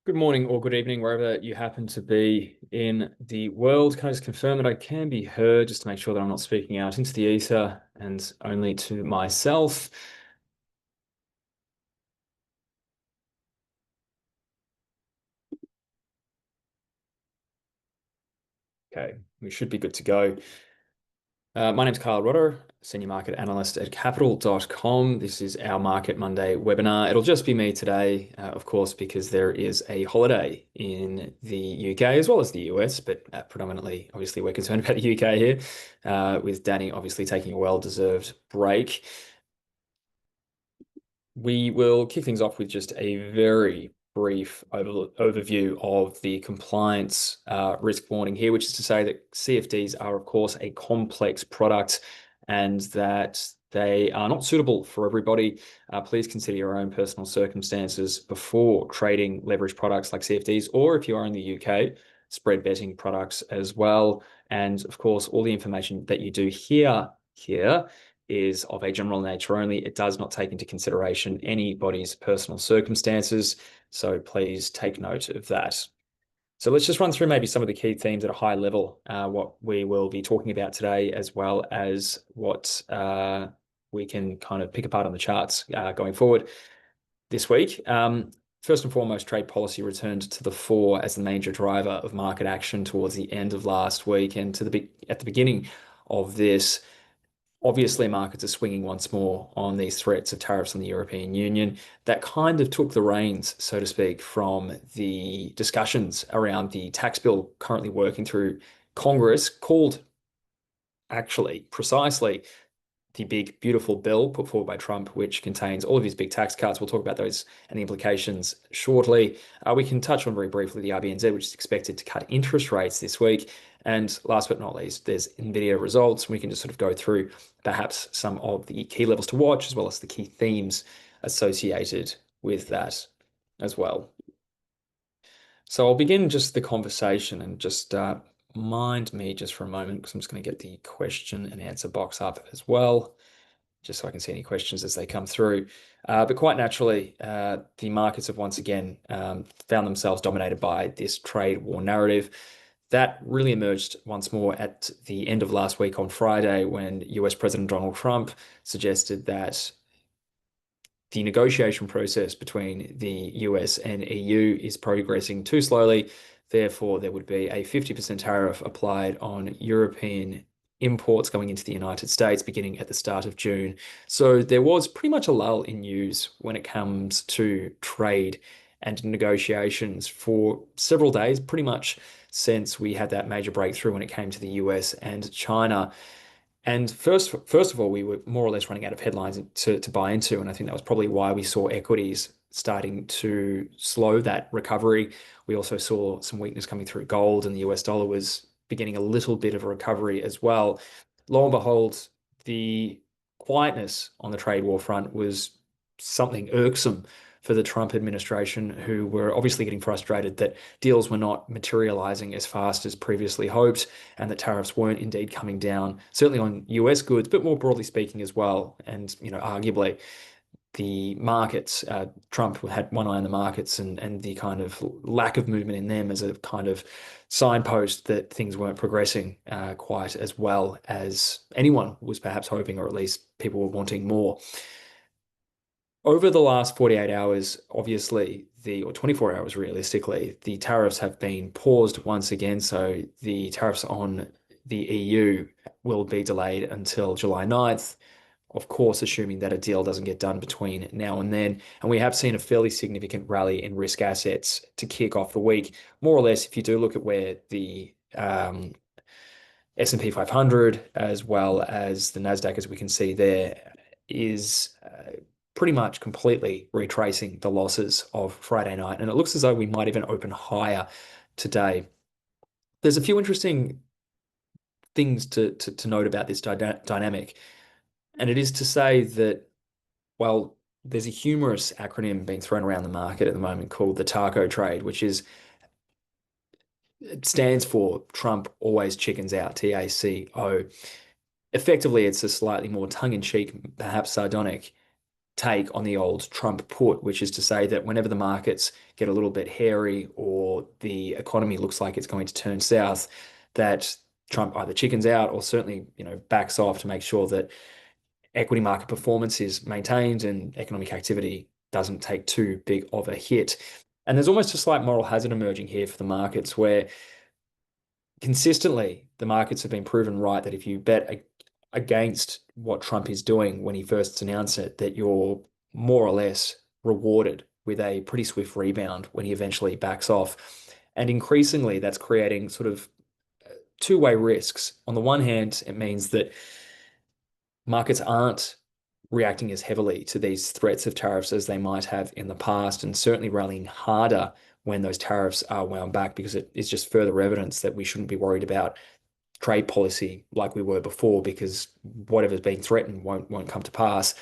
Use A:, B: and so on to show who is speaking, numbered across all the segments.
A: Good morning or good evening, wherever you happen to be in the world. Can I just confirm that I can be heard just to make sure that I'm not speaking out into the ether and only to myself? Okay, we should be good to go. My name's Rodda, Senior Market Analyst at Capital.com. This is our Market Monday webinar. It'll just be me today, of course, because there is a holiday in the UK as well as the US, but predominantly, obviously, we're concerned about the UK here, with Danny obviously taking a well-deserved break. We will kick things off with just a very brief overview of the compliance risk warning here, which is to say that CFDs are, of course, a complex product and that they are not suitable for everybody. Please consider your own personal circumstances before trading leverage products like CFDs, or if you are in the UK, spread betting products as well. And of course, all the information that you do here is of a general nature only. It does not take into consideration anybody's personal circumstances. So please take note of that. So let's just run through maybe some of the key themes at a high level, what we will be talking about today, as well as what we can kind of pick apart on the charts going forward this week. First and foremost, trade policy returned to the fore as the major driver of market action towards the end of last week and at the beginning of this. Obviously, markets are swinging once more on these threats of tariffs on the European Union. That kind of took the reins, so to speak, from the discussions around the tax bill currently working through Congress, called actually precisely the big, beautiful bill put forward by Trump, which contains all of his big tax cuts. We'll talk about those and the implications shortly. We can touch on very briefly the RBNZ, which is expected to cut interest rates this week. And last but not least, there's Nvidia results. We can just sort of go through perhaps some of the key levels to watch, as well as the key themes associated with that as well. So I'll begin just the conversation and just mind me just for a moment, because I'm just going to get the question and answer box up as well, just so I can see any questions as they come through. But quite naturally, the markets have once again found themselves dominated by this trade war narrative. That really emerged once more at the end of last week on Friday, when US President Donald Trump suggested that the negotiation process between the US and EU is progressing too slowly. Therefore, there would be a 50% tariff applied on European imports going into the United States beginning at the start of June. So there was pretty much a lull in news when it comes to trade and negotiations for several days, pretty much since we had that major breakthrough when it came to the US and China. And first of all, we were more or less running out of headlines to buy into, and I think that was probably why we saw equities starting to slow that recovery. We also saw some weakness coming through gold, and the US dollar was beginning a little bit of a recovery as well. Lo and behold, the quietness on the trade war front was something irksome for the Trump administration, who were obviously getting frustrated that deals were not materializing as fast as previously hoped, and that tariffs weren't indeed coming down, certainly on US goods, but more broadly speaking as well. And, arguably the markets, Trump had one eye on the markets, and the kind of lack of movement in them as a kind of signpost that things weren't progressing quite as well as anyone was perhaps hoping, or at least people were wanting more. Over the last 48 hours, obviously, or 24 hours realistically, the tariffs have been paused once again. So the tariffs on the EU will be delayed until July 9th, of course, assuming that a deal doesn't get done between now and then. And we have seen a fairly significant rally in risk assets to kick off the week. More or less, if you do look at where the S&P 500, as well as the Nasdaq, as we can see there, is pretty much completely retracing the losses of Friday night. And it looks as though we might even open higher today. There's a few interesting things to note about this dynamic. And it is to say that, well, there's a humorous acronym being thrown around the market at the moment called the taco trade, which it stands for Trump always chickens out, TACO. Effectively, it's a slightly more tongue-in-cheek, perhaps sardonic take on the old Trump put, which is to say that whenever the markets get a little bit hairy or the economy looks like it's going to turn south, that Trump either chickens out or certainly, backs off to make sure that equity market performance is maintained and economic activity doesn't take too big of a hit. And there's almost a slight moral hazard emerging here for the markets where consistently the markets have been proven right that if you bet against what Trump is doing when he first announced it, that you're more or less rewarded with a pretty swift rebound when he eventually backs off. And increasingly, that's creating sort of two-way risks. On the one hand, it means that markets aren't reacting as heavily to these threats of tariffs as they might have in the past, and certainly rallying harder when those tariffs are wound back, because it's just further evidence that we shouldn't be worried about trade policy like we were before, because whatever's being threatened won't come to pass.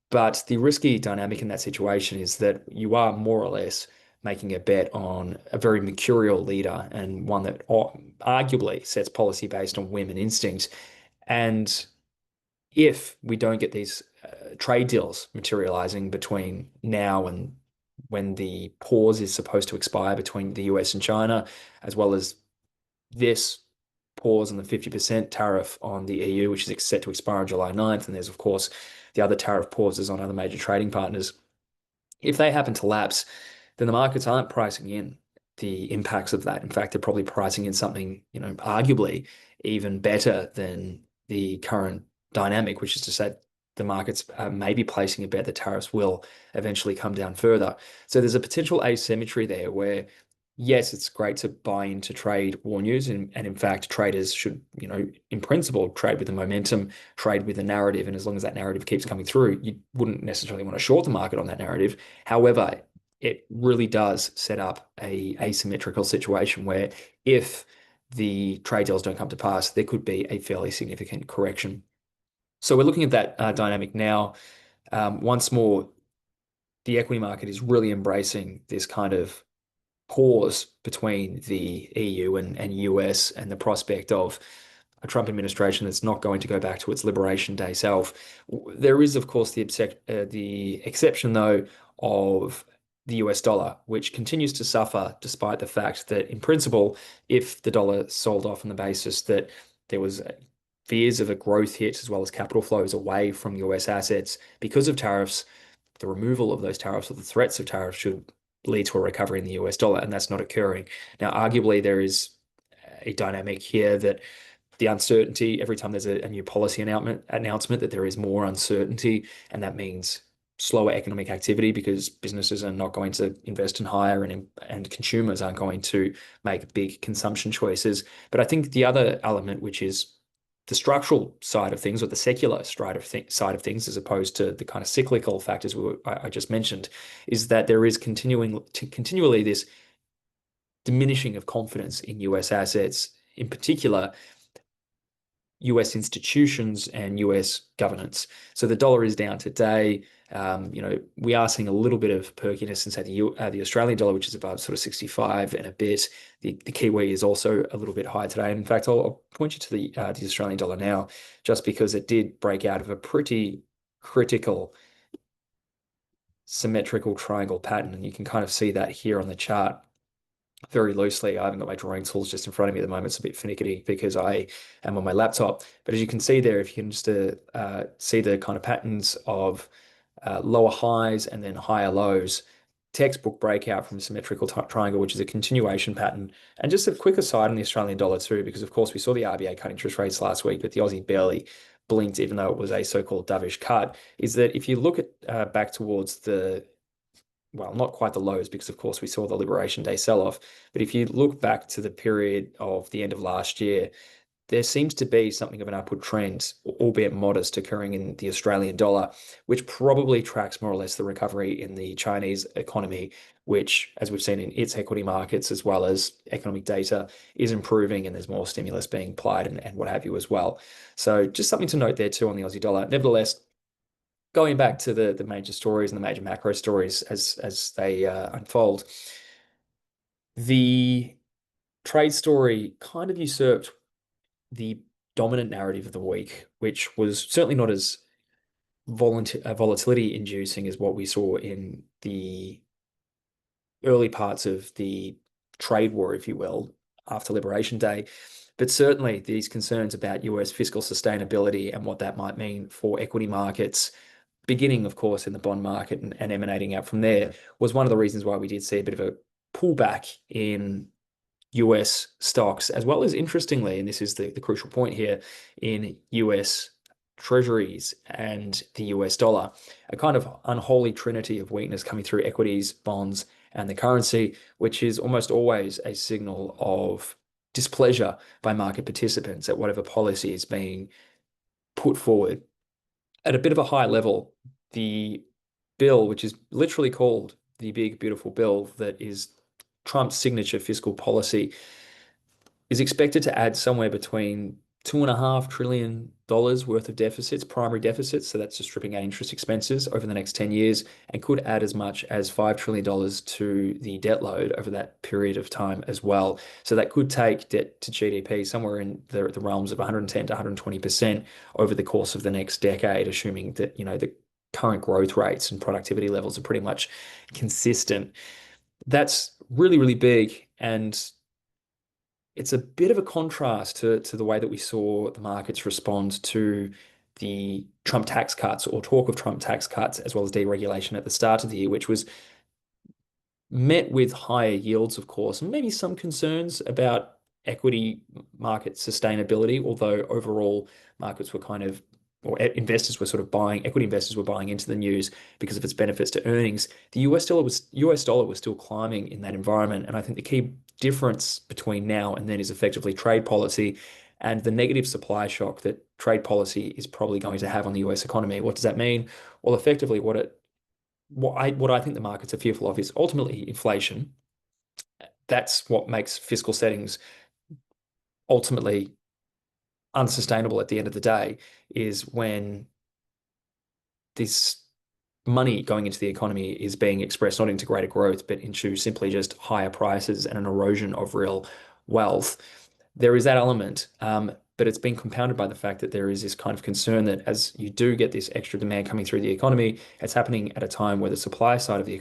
A: But the risky dynamic in that situation is that you are more or less making a bet on a very mercurial leader and one that arguably sets policy based on whim and instinct. And if we don't get these trade deals materializing between now and when the pause is supposed to expire between the US and China, as well as this pause on the 50% tariff on the EU, which is set to expire on July 9th. And there's, of course, the other tariff pauses on other major trading partners. If they happen to lapse, then the markets aren't pricing in the impacts of that. In fact, they're probably pricing in something, arguably even better than the current dynamic, which is to say the markets may be placing a bet that tariffs will eventually come down further. So there's a potential asymmetry there where yes, it's great to buy into trade war news, and in fact, traders should, in principle, trade with the momentum, trade with the narrative, and as long as that narrative keeps coming through, you wouldn't necessarily want to short the market on that narrative. However, it really does set up a asymmetrical situation where if the trade deals don't come to pass, there could be a fairly significant correction. So we're looking at that dynamic now. Once more, the equity market is really embracing this kind of pause between the EU and US and the prospect of a Trump administration that's not going to go back to its Liberation Day self. There is, of course, the exception, though, of the US dollar, which continues to suffer despite the fact that, in principle, if the dollar sold off on the basis that there was fears of a growth hit as well as capital flows away from US assets because of tariffs, the removal of those tariffs or the threats of tariffs should lead to a recovery in the US dollar, and that's not occurring. Now, arguably, there is a dynamic here that the uncertainty, every time there's a new policy announcement, that there is more uncertainty, and that means slower economic activity because businesses are not going to invest and hire, and consumers aren't going to make big consumption choices. But I think the other element, which is the structural side of things or the secular side of things, as opposed to the kind of cyclical factors I just mentioned, is that there is continually this diminishing of confidence in US assets, in particular US institutions and US governance. So the dollar is down today. We are seeing a little bit of perkiness in, say, the Australian dollar, which is about sort of 65 and a bit. The Kiwi is also a little bit higher today. And in fact, I'll point you to the Australian dollar now, just because it did break out of a pretty critical symmetrical triangle pattern. And you can kind of see that here on the chart very loosely. I haven't got my drawing tools just in front of me at the moment. It's a bit finicky because I am on my laptop. But as you can see there, if you can just see the kind of patterns of lower highs and then higher lows, textbook breakout from a symmetrical triangle, which is a continuation pattern. And just a quick aside on the Australian dollar too, because of course we saw the RBA cut interest rates last week, but the Aussie barely blinked, even though it was a so-called dovish cut, is that if you look at back towards well, not quite the lows, because of course we saw the Liberation Day sell-off, but if you look back to the period of the end of last year, there seems to be something of an upward trend, albeit modest, occurring in the Australian dollar, which probably tracks more or less the recovery in the Chinese economy, which, as we've seen in its equity markets as well as economic data, is improving, and there's more stimulus being applied and what have you as well. So just something to note there too on the Aussie dollar. Nevertheless, going back to the major stories and the major macro stories as they unfold, the trade story kind of usurped the dominant narrative of the week, which was certainly not as volatility inducing is what we saw in the early parts of the trade war, if you will, after Liberation Day. But certainly these concerns about US fiscal sustainability and what that might mean for equity markets, beginning, of course, in the bond market and emanating out from there, was one of the reasons why we did see a bit of a pullback in US stocks, as well as interestingly, and this is the crucial point here, in US treasuries and the US dollar, a kind of unholy trinity of weakness coming through equities, bonds, and the currency, which is almost always a signal of displeasure by market participants at whatever policy is being put forward. At a bit of a high level, the bill, which is literally called the Big Beautiful Bill, that is Trump's signature fiscal policy, is expected to add somewhere between $2.5 trillion worth of deficits, primary deficits. So that's just stripping out interest expenses over the next 10 years, and could add as much as $5 trillion to the debt load over that period of time as well. So that could take debt to GDP somewhere in the realms of 110 to 120% over the course of the next decade, assuming that, the current growth rates and productivity levels are pretty much consistent. That's really, really big. And it's a bit of a contrast to the way that we saw the markets respond to the Trump tax cuts, or talk of Trump tax cuts, as well as deregulation at the start of the year, which was met with higher yields, of course, and maybe some concerns about equity market sustainability, although overall markets were investors were sort of equity investors were buying into the news because of its benefits to earnings. The US dollar was still climbing in that environment, and I think the key difference between now and then is effectively trade policy and the negative supply shock that trade policy is probably going to have on the US economy. What does that mean? Well, effectively, what I think the markets are fearful of is ultimately inflation. That's what makes fiscal settings ultimately unsustainable at the end of the day, is when this money going into the economy is being expressed not into greater growth, but into simply just higher prices and an erosion of real wealth. There is that element, but it's been compounded by the fact that there is this kind of concern that as you do get this extra demand coming through the economy, it's happening at a time where the supply side of the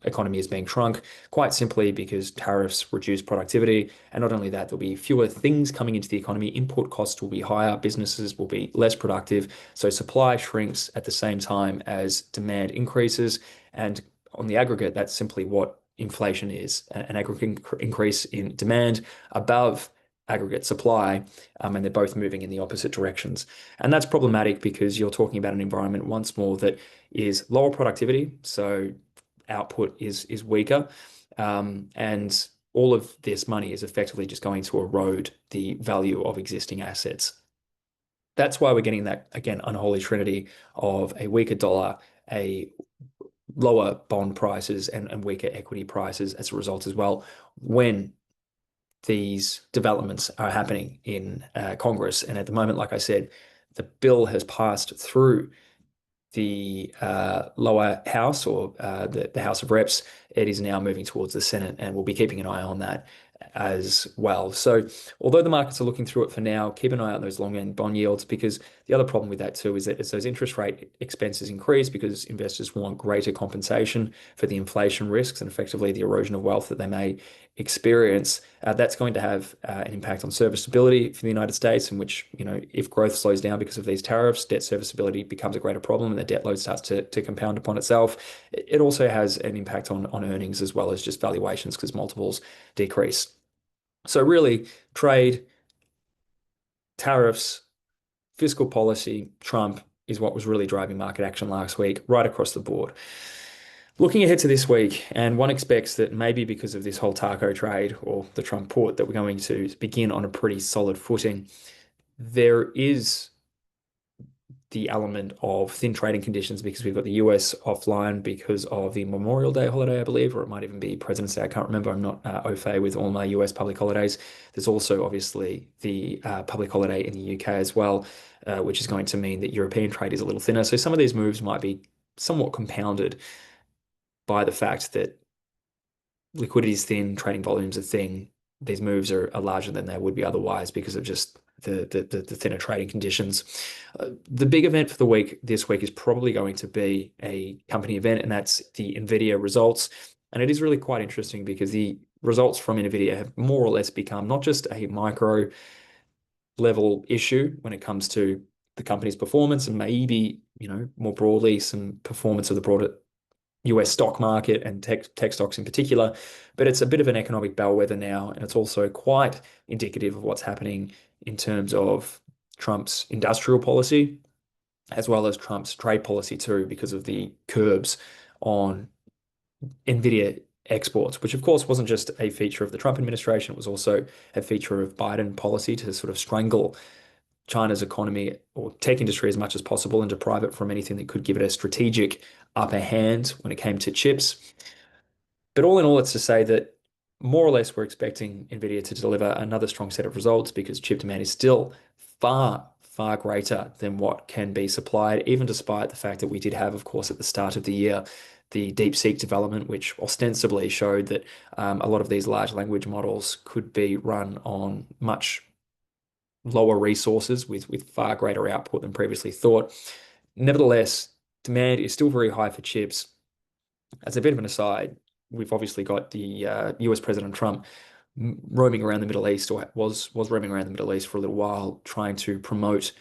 A: economy is being shrunk, quite simply because tariffs reduce productivity. And not only that, there'll be fewer things coming into the economy, input costs will be higher, businesses will be less productive. So supply shrinks at the same time as demand increases. And on the aggregate, that's simply what inflation is, an aggregate increase in demand above aggregate supply, and they're both moving in the opposite directions. And that's problematic because you're talking about an environment once more that is lower productivity, so output is weaker, and all of this money is effectively just going to erode the value of existing assets. That's why we're getting that, again, unholy trinity of a weaker dollar, a lower bond prices, and weaker equity prices as a result as well, when these developments are happening in Congress. And at the moment, like I said, the bill has passed through the lower house, or the House of Reps. It is now moving towards the Senate, and we'll be keeping an eye on that as well. So although the markets are looking through it for now, keep an eye on those long end bond yields, because the other problem with that too is that as those interest rate expenses increase, because investors want greater compensation for the inflation risks and effectively the erosion of wealth that they may experience, that's going to have an impact on serviceability for the United States, in which, if growth slows down because of these tariffs, debt serviceability becomes a greater problem and the debt load starts to compound upon itself. It also has an impact on earnings as well as just valuations, because multiples decrease. So really, trade, tariffs, fiscal policy, Trump is what was really driving market action last week, right across the board. Looking ahead to this week, and one expects that maybe because of this whole taco trade or the Trump port, that we're going to begin on a pretty solid footing. There is the element of thin trading conditions because we've got the US offline because of the Memorial Day holiday, I believe, or it might even be President's Day. I can't remember. I'm not au fait with all my US public holidays. There's also obviously the public holiday in the UK as well, which is going to mean that European trade is a little thinner. So some of these moves might be somewhat compounded by the fact that liquidity is thin, trading volumes are thin. These moves are larger than they would be otherwise because of just the thinner trading conditions. The big event for the week this week is probably going to be a company event, and that's the Nvidia results. And it is really quite interesting because the results from Nvidia have more or less become not just a micro level issue when it comes to the company's performance and maybe, more broadly, some performance of the broader US stock market and tech stocks in particular, but it's a bit of an economic bellwether now, and it's also quite indicative of what's happening in terms of Trump's industrial policy, as well as Trump's trade policy too, because of the curbs on Nvidia exports, which of course wasn't just a feature of the Trump administration, it was also a feature of Biden policy to sort of strangle China's economy or tech industry as much as possible and deprive it from anything that could give it a strategic upper hand when it came to chips. But all in all, it's to say that more or less we're expecting Nvidia to deliver another strong set of results because chip demand is still far, far greater than what can be supplied, even despite the fact that we did have, of course, at the start of the year, the DeepSeek development, which ostensibly showed that a lot of these large language models could be run on much lower resources with far greater output than previously thought. Nevertheless, demand is still very high for chips. As a bit of an aside, we've obviously got the US President Trump roaming around the Middle East, or was roaming around the Middle East for a little while, trying to promote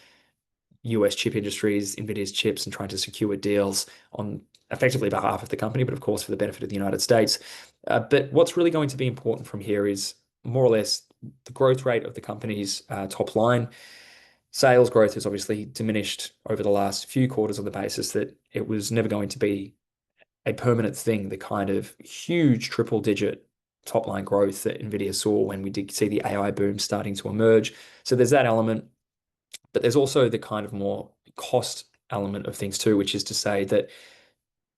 A: US chip industries, Nvidia's chips, and trying to secure deals on effectively behalf of the company, but of course for the benefit of the United States. But what's really going to be important from here is more or less the growth rate of the company's top line. Sales growth has obviously diminished over the last few quarters on the basis that it was never going to be a permanent thing, the kind of huge triple digit top line growth that Nvidia saw when we did see the AI boom starting to emerge. So there's that element, but there's also the kind of more cost element of things too, which is to say that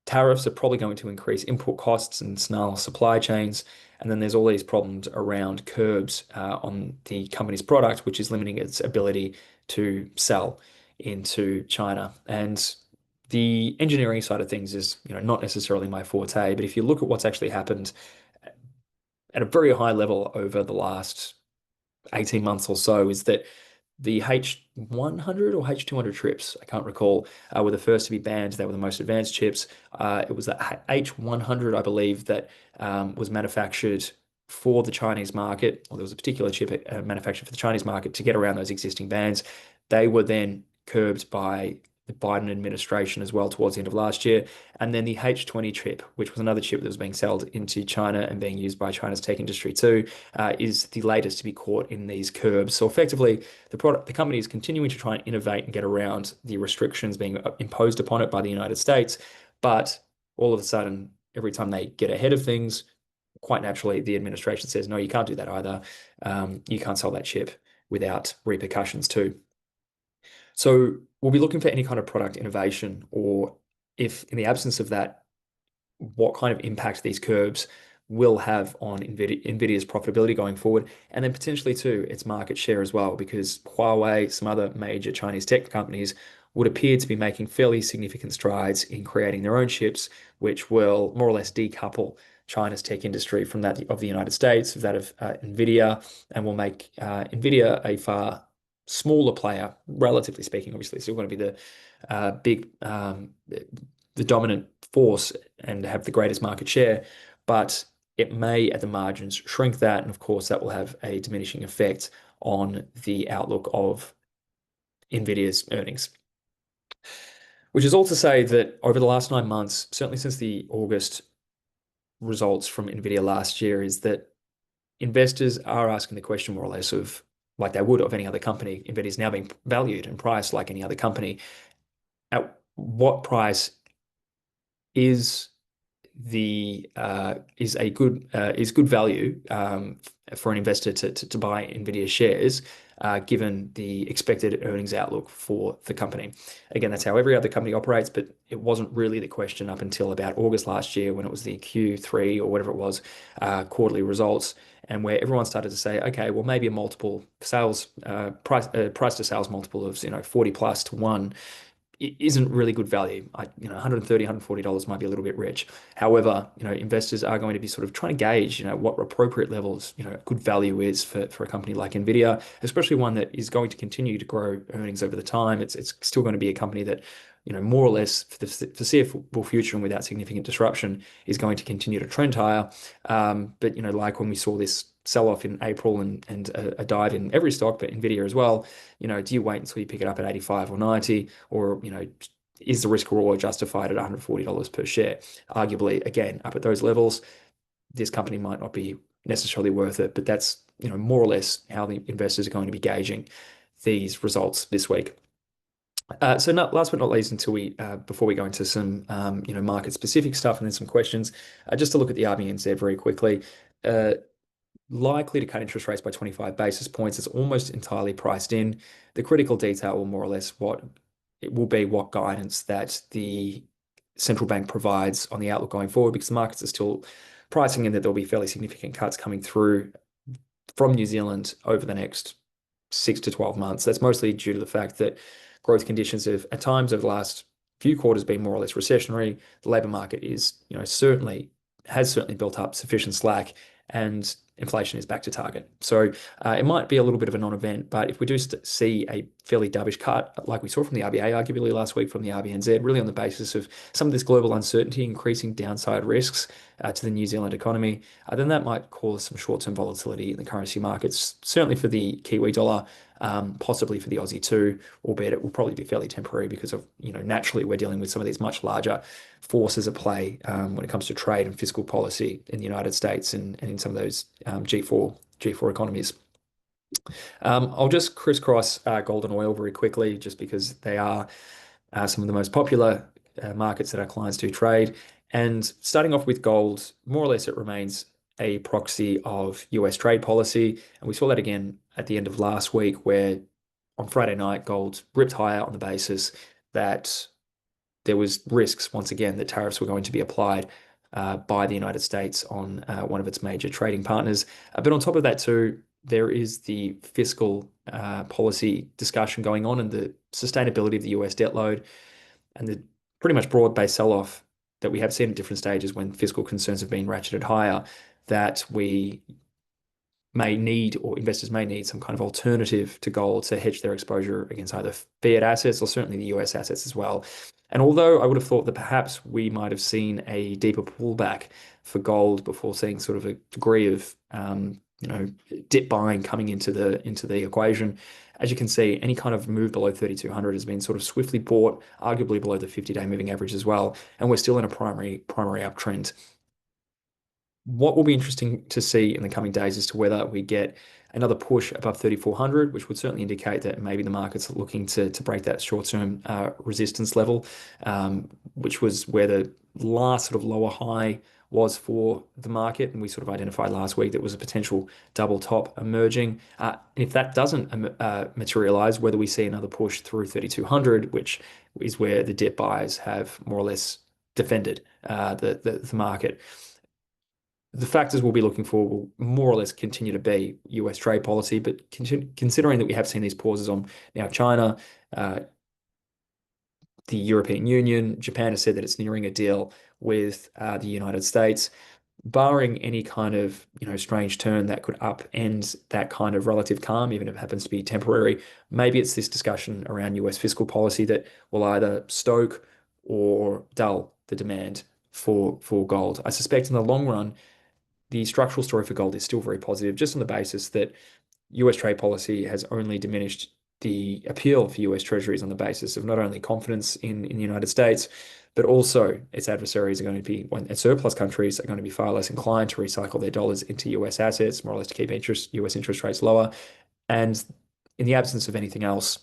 A: tariffs are probably going to increase input costs and snarl supply chains. And then there's all these problems around curbs on the company's product, which is limiting its ability to sell into China. And the engineering side of things is, not necessarily my forte, but if you look at what's actually happened at a very high level over the last 18 months or so, is that the H100 or H200 chips, I can't recall, were the first to be banned. They were the most advanced chips. It was the H100, I believe, that was manufactured for the Chinese market, or there was a particular chip manufactured for the Chinese market to get around those existing bans. They were then curbed by the Biden administration as well towards the end of last year. And then the H20 chip, which was another chip that was being sold into China and being used by China's tech industry too, is the latest to be caught in these curbs. So effectively, the company is continuing to try and innovate and get around the restrictions being imposed upon it by the United States. But all of a sudden, every time they get ahead of things, quite naturally, the administration says, no, you can't do that either. You can't sell that chip without repercussions too. So we'll be looking for any kind of product innovation, or if in the absence of that, what kind of impact these curbs will have on Nvidia's profitability going forward, and then potentially too its market share as well, because Huawei, some other major Chinese tech companies would appear to be making fairly significant strides in creating their own chips, which will more or less decouple China's tech industry from that of the United States, of that of Nvidia, and will make Nvidia a far smaller player, relatively speaking. Obviously, still going to be the the dominant force and have the greatest market share, but it may at the margins shrink that, and of course that will have a diminishing effect on the outlook of Nvidia's earnings. Which is all to say that over the last 9 months, certainly since the August results from Nvidia last year, is that investors are asking the question more or less of, like they would of any other company, Nvidia is now being valued and priced like any other company. At what price is good value for an investor to buy Nvidia shares, given the expected earnings outlook for the company? Again, that's how every other company operates, but it wasn't really the question up until about August last year, when it was the Q3 or whatever it was, quarterly results, and where everyone started to say, okay, well, maybe a multiple sales price to sales multiple of 40 plus to 1 it isn't really good value. 130, $140 might be a little bit rich. However, investors are going to be sort of trying to gauge, what appropriate levels, good value is for a company like Nvidia, especially one that is going to continue to grow earnings over the time. It's still going to be a company that, more or less for the foreseeable future and without significant disruption is going to continue to trend higher. But, like when we saw this sell-off in April and a dive in every stock, but Nvidia as well, do you wait until you pick it up at 85 or 90, or, is the risk reward justified at $140 per share? Arguably, again, up at those levels, this company might not be necessarily worth it, but that's, more or less how the investors are going to be gauging these results this week. So last but not least, until we before we go into some market specific stuff and then some questions, just to look at the RBNZ very quickly. Uh, Likely to cut interest rates by 25 basis points. It's almost entirely priced in. The critical detail will more or less what guidance that the central bank provides on the outlook going forward, because the markets are still pricing in that there'll be fairly significant cuts coming through from New Zealand over the next 6 to 12 months. That's mostly due to the fact that growth conditions have, at times over the last few quarters, been more or less recessionary. The labor market is, has certainly built up sufficient slack, and inflation is back to target. So it might be a little bit of a non-event, but if we do see a fairly dovish cut, like we saw from the RBA arguably last week from the RBNZ, really on the basis of some of this global uncertainty, increasing downside risks to the New Zealand economy, then that might cause some short-term volatility in the currency markets, certainly for the Kiwi dollar, possibly for the Aussie too, albeit it will probably be fairly temporary because of, naturally we're dealing with some of these much larger forces at play when it comes to trade and fiscal policy in the United States and in some of those G4 economies. I'll just crisscross gold and oil very quickly, just because they are some of the most popular markets that our clients do trade. And starting off with gold, more or less it remains a proxy of US trade policy. And we saw that again at the end of last week, where on Friday night, gold ripped higher on the basis that there was risks once again that tariffs were going to be applied by the United States on one of its major trading partners. But on top of that too, there is the fiscal policy discussion going on and the sustainability of the US debt load and the pretty much broad-based sell-off that we have seen at different stages when fiscal concerns have been ratcheted higher, that we may need, or investors may need, some kind of alternative to gold to hedge their exposure against either fiat assets or certainly the US assets as well. And although I would have thought that perhaps we might have seen a deeper pullback for gold before seeing sort of a degree of dip buying coming into the equation, as you can see, any kind of move below 3,200 has been sort of swiftly bought, arguably below the 50-day moving average as well, and we're still in a primary uptrend. What will be interesting to see in the coming days as to whether we get another push above 3,400, which would certainly indicate that maybe the market's looking to break that short-term resistance level, which was where the last sort of lower high was for the market. And we sort of identified last week that was a potential double top emerging. And if that doesn't materialize, whether we see another push through 3,200, which is where the dip buyers have more or less defended the market. The factors we'll be looking for will more or less continue to be US trade policy, but considering that we have seen these pauses on now China, the European Union, Japan has said that it's nearing a deal with the United States, barring any kind of strange turn that could upend that kind of relative calm, even if it happens to be temporary. Maybe it's this discussion around US fiscal policy that will either stoke or dull the demand for gold. I suspect in the long run, the structural story for gold is still very positive, just on the basis that US trade policy has only diminished the appeal for US treasuries on the basis of not only confidence in the United States, but also its adversaries are going to be, when surplus countries are going to be far less inclined to recycle their dollars into US assets, more or less to keep US interest rates lower. And in the absence of anything else,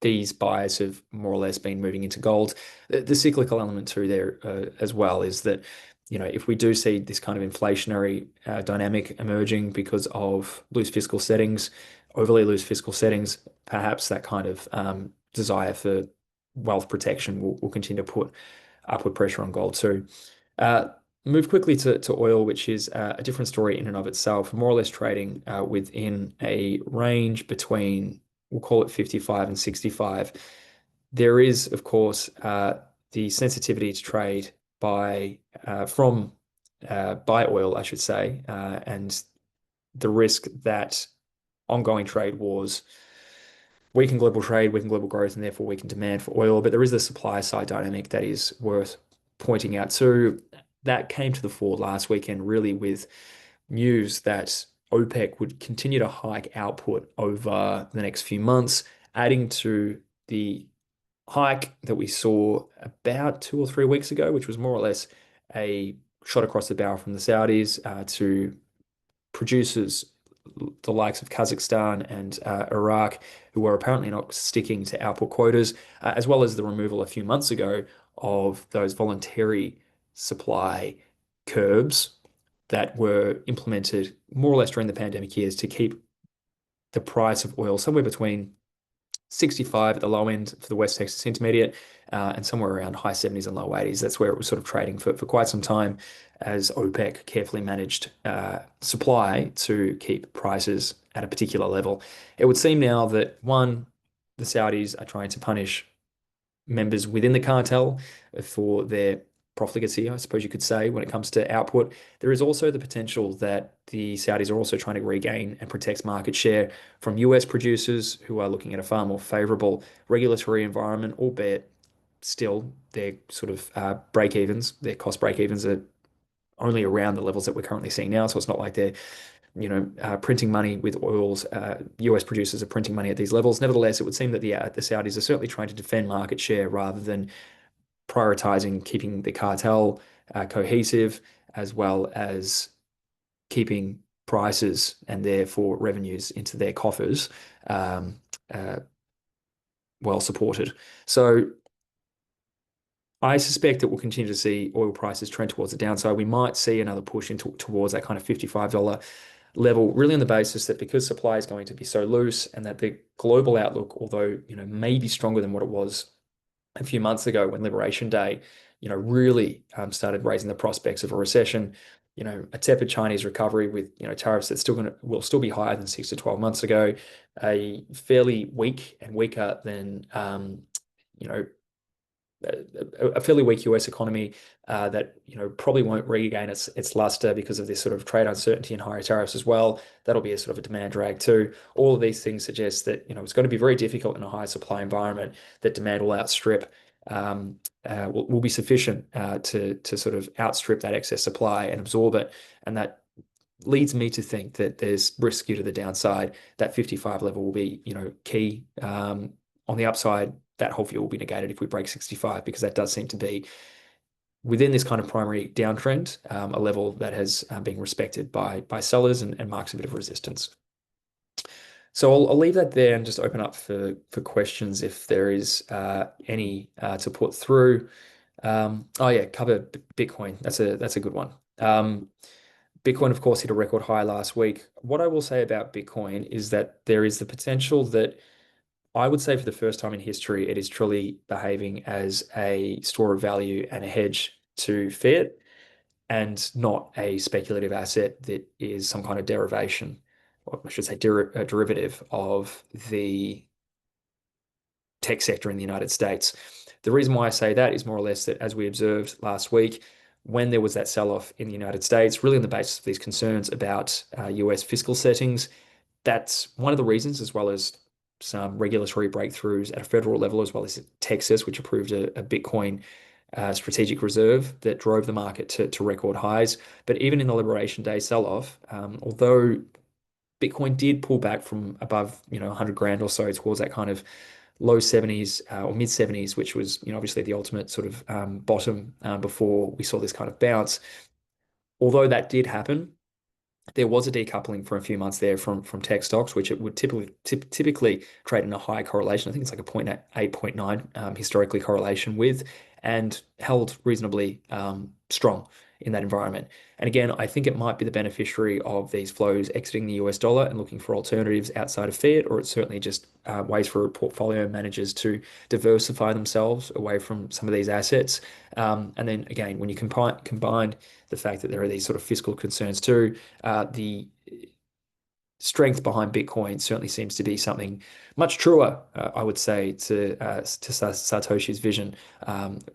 A: these buyers have more or less been moving into gold. The cyclical element through there as well is that, if we do see this kind of inflationary dynamic emerging because of overly loose fiscal settings, perhaps that kind of desire for wealth protection will continue to put upward pressure on gold too. Move quickly to oil, which is a different story in and of itself, more or less trading within a range between, we'll call it 55 and 65. there is, of course, the sensitivity to trade by from by oil, I should say, and the risk that ongoing trade wars weaken global trade, weaken global growth, and therefore weaken demand for oil. But there is the supply side dynamic that is worth pointing out too. That came to the fore last weekend, really, with news that OPEC would continue to hike output over the next few months, adding to the hike that we saw about 2 or 3 weeks ago, which was more or less a shot across the bow from the Saudis to producers the likes of Kazakhstan and Iraq, who were apparently not sticking to output quotas, as well as the removal a few months ago of those voluntary supply curbs that were implemented more or less during the pandemic years to keep the price of oil somewhere between 65 at the low end for the West Texas Intermediate, and somewhere around high 70s and low 80s. That's where it was sort of trading for quite some time as OPEC carefully managed supply to keep prices at a particular level. It would seem now that one, the Saudis are trying to punish members within the cartel for their profligacy, I suppose you could say, when it comes to output. There is also the potential that the Saudis are also trying to regain and protect market share from US producers who are looking at a far more favorable regulatory environment, albeit still their sort of break evens, their cost break evens are only around the levels that we're currently seeing now. So it's not like they're printing money with oils. US producers are printing money at these levels. Nevertheless, it would seem that the Saudis are certainly trying to defend market share rather than prioritizing keeping the cartel cohesive, as well as keeping prices and therefore revenues into their coffers um, uh, well supported. So I suspect that we'll continue to see oil prices trend towards the downside. We might see another push into towards that kind of $55 level, really on the basis that because supply is going to be so loose and that the global outlook, although may be stronger than what it was a few months ago when Liberation Day, really started raising the prospects of a recession. A tepid Chinese recovery with tariffs that will still be higher than 6 to 12 months ago, a fairly weak and weaker than you know a fairly weak US economy that probably won't regain its luster because of this sort of trade uncertainty and higher tariffs as well. That'll be a sort of a demand drag too. All of these things suggest that it's going to be very difficult in a high supply environment, that demand will outstrip will be sufficient to sort of outstrip that excess supply and absorb it, and that leads me to think that there's risk skew to the downside. That 55 level will be key. On the upside, that whole view will be negated if we break 65, because that does seem to be within this kind of primary downtrend, a level that has been respected by sellers and marks a bit of resistance. So I'll leave that there and just open up for questions if there is any to put through. Oh yeah, cover Bitcoin. That's a good one. Bitcoin, of course, hit a record high last week. What I will say about Bitcoin is that there is the potential that I would say for the first time in history, it is truly behaving as a store of value and a hedge to fiat, and not a speculative asset that is some kind of derivation, or I should say derivative of the tech sector in the United States. The reason why I say that is more or less that, as we observed last week, when there was that sell-off in the United States, really on the basis of these concerns about US fiscal settings, that's one of the reasons, as well as some regulatory breakthroughs at a federal level, as well as Texas, which approved a Bitcoin strategic reserve that drove the market to record highs. But even in the Liberation Day sell-off, although Bitcoin did pull back from above 100 grand or so towards that kind of low 70s or mid 70s, which was obviously the ultimate sort of bottom before we saw this kind of bounce. Although that did happen, there was a decoupling for a few months there from tech stocks, which it would typically trade in a high correlation. I think it's like a 0.8, historically correlation with, and held reasonably strong in that environment. And again, I think it might be the beneficiary of these flows exiting the US dollar and looking for alternatives outside of fiat, or it's certainly just ways for portfolio managers to diversify themselves away from some of these assets. And then again, when you combine the fact that there are these sort of fiscal concerns too, the strength behind Bitcoin certainly seems to be something much truer, I would say, to Satoshi's vision,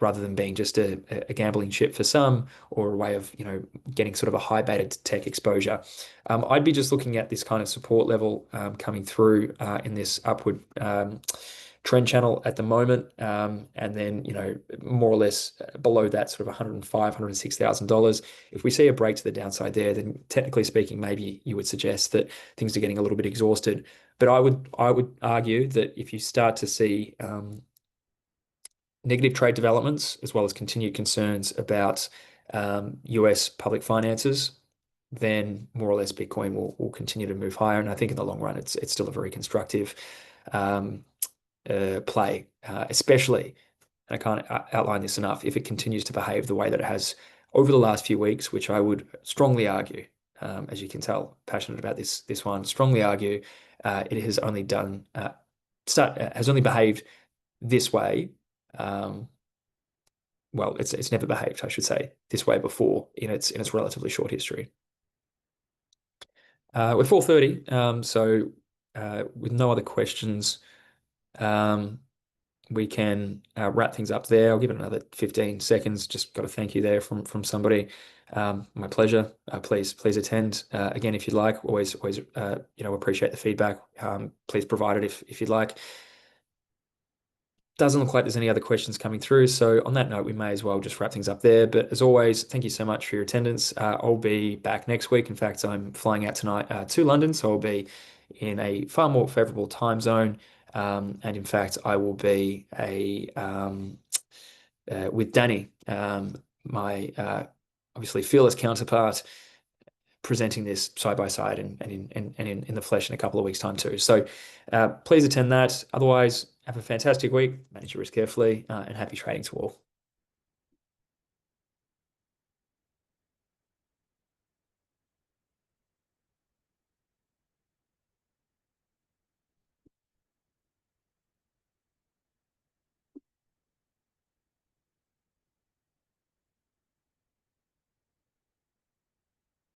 A: rather than being just a gambling chip for some or a way of getting sort of a high beta tech exposure. I'd be just looking at this kind of support level coming through in this upward trend channel at the moment, and then more or less below that sort of 105, $106,000. If we see a break to the downside there, then technically speaking, maybe you would suggest that things are getting a little bit exhausted. But I would argue that if you start to see negative trade developments as well as continued concerns about US public finances, then more or less Bitcoin will continue to move higher. And I think in the long run, it's still a very constructive um, play, especially, and I can't outline this enough, if it continues to behave the way that it has over the last few weeks, which I would strongly argue, as you can tell, passionate about this one, strongly argue it has only has only behaved this way. Um, well, it's never behaved, I should say, this way before in its relatively short history. We're 4:30, so with no other questions, um, we can wrap things up there. I'll give it another 15 seconds. Just got a thank you there from somebody. My pleasure. Please attend again if you'd like. Always appreciate the feedback. Please provide it if you'd like. Doesn't look like there's any other questions coming through. So on that note, we may as well just wrap things up there. But as always, thank you so much for your attendance. I'll be back next week. In fact, I'm flying out tonight to London, so I'll be in a far more favorable time zone. And in fact, I will be with Danny, my obviously fearless counterpart, presenting this side by side and in the flesh in a couple of weeks' time too. So please attend that. Otherwise, have a fantastic week, manage your risk carefully, and happy trading to all.